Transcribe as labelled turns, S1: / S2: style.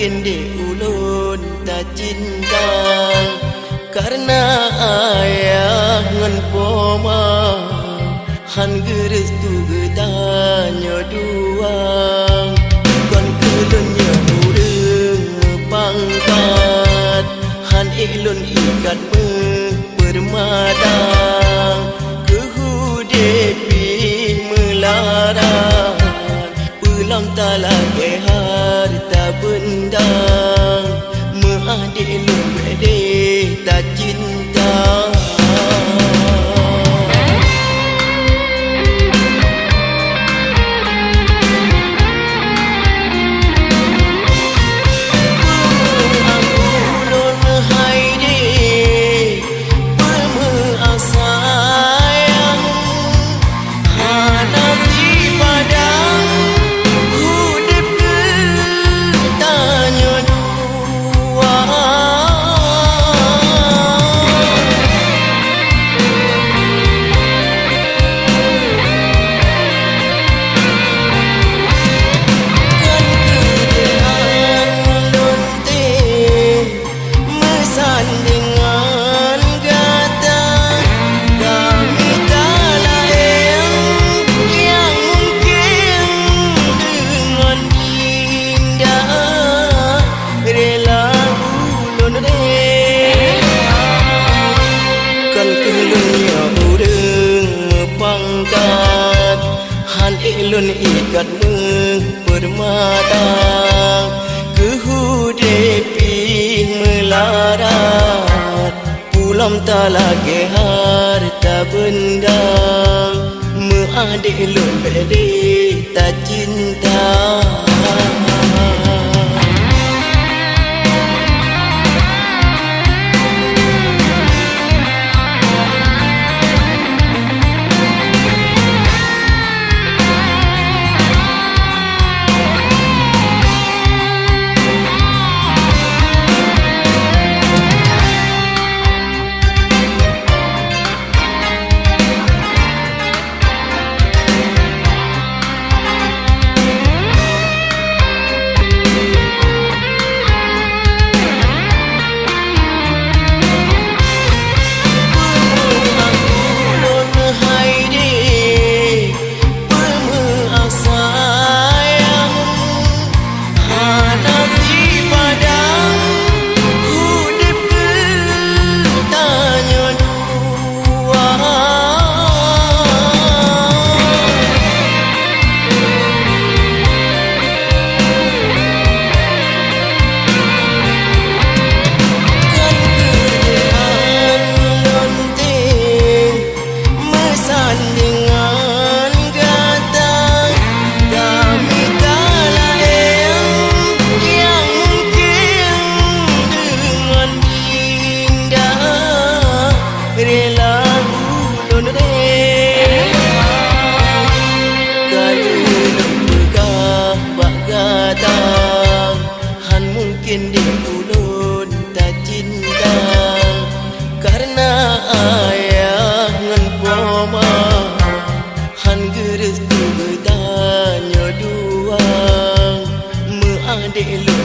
S1: mungkin di ulun tak cinta karena ayah ngan poma han geres tu gedanya dua kon kelunnya urang pangkat han ilun ikat permadang kehudepi melarang pulang tak lagi harta benda mengadik lu bede tak cinta han ilun ikat permata kehudepi melarat pulang tak lagi harta benda mengadik ilun bede tak cinta mungkin di ulun tak cinta karena ayah ngan poma han geres tu bedanya dua mengadik lu